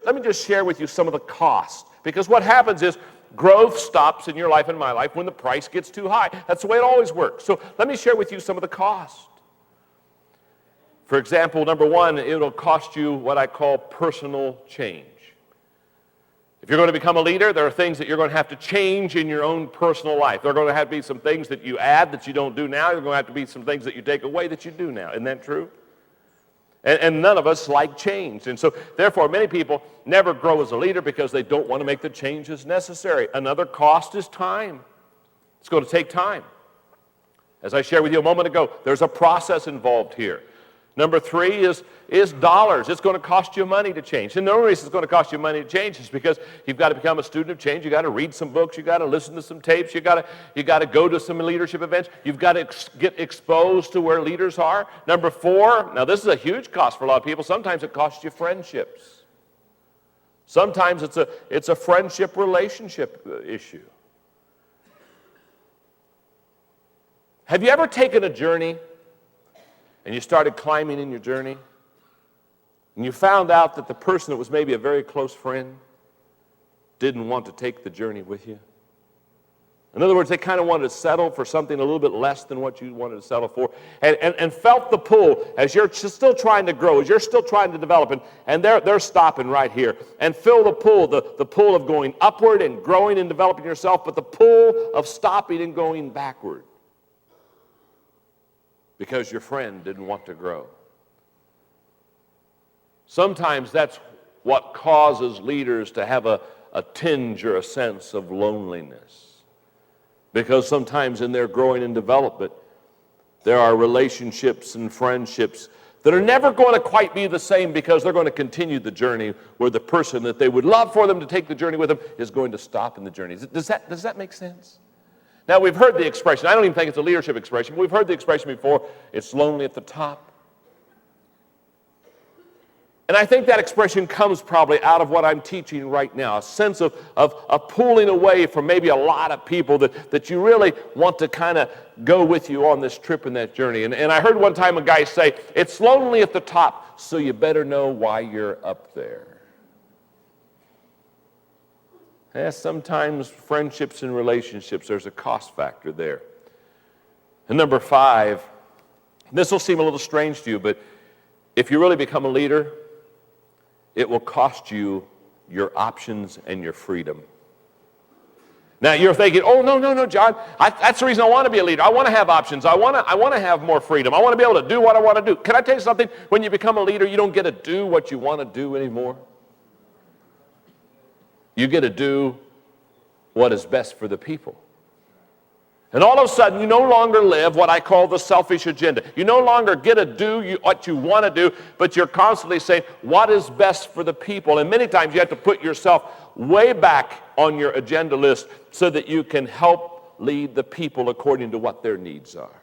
let me just share with you some of the cost. Because what happens is growth stops in your life and my life when the price gets too high. That's the way it always works. So let me share with you some of the cost. For example, number one, it'll cost you what I call personal change. If you're going to become a leader, there are things that you're going to have to change in your own personal life. There are going to have to be some things that you add that you don't do now. There are going to have to be some things that you take away that you do now. Isn't that true? And none of us like change. And so, therefore, many people never grow as a leader because they don't want to make the changes necessary. Another cost is time. It's going to take time. As I shared with you a moment ago, there's a process involved here. Number three is dollars. It's going to cost you money to change. And the only reason it's going to cost you money to change is because you've got to become a student of change. You've got to read some books. You've got to listen to some tapes. You've got to go to some leadership events. You've got to get exposed to where leaders are. Number four, now this is a huge cost for a lot of people. Sometimes it costs you friendships. Sometimes it's a friendship relationship issue. Have you ever taken a journey and you started climbing in your journey, and you found out that the person that was maybe a very close friend didn't want to take the journey with you? In other words, they kind of wanted to settle for something a little bit less than what you wanted to settle for, and felt the pull as you're still trying to grow, as you're still trying to develop, and they're stopping right here, and feel the pull of going upward and growing and developing yourself, but the pull of stopping and going backward, because your friend didn't want to grow. Sometimes that's what causes leaders to have a tinge or a sense of loneliness. Because sometimes in their growing and development, there are relationships and friendships that are never going to quite be the same because they're going to continue the journey where the person that they would love for them to take the journey with them is going to stop in the journey. Does that make sense? Now, we've heard the expression. I don't even think it's a leadership expression, but we've heard the expression before, it's lonely at the top. And I think that expression comes probably out of what I'm teaching right now, a sense of pulling away from maybe a lot of people that you really want to kind of go with you on this trip and that journey. And I heard one time a guy say, it's lonely at the top, so you better know why you're up there. Yes, sometimes friendships and relationships, there's a cost factor there. And number five, this will seem a little strange to you, but if you really become a leader, it will cost you your options and your freedom. Now you're thinking, oh, no, John, that's the reason I want to be a leader. I want to have options. I want to have more freedom. I want to be able to do what I want to do. Can I tell you something? When you become a leader, you don't get to do what you want to do anymore. You get to do what is best for the people. And all of a sudden, you no longer live what I call the selfish agenda. You no longer get to do what you want to do, but you're constantly saying, what is best for the people? And many times you have to put yourself way back on your agenda list so that you can help lead the people according to what their needs are.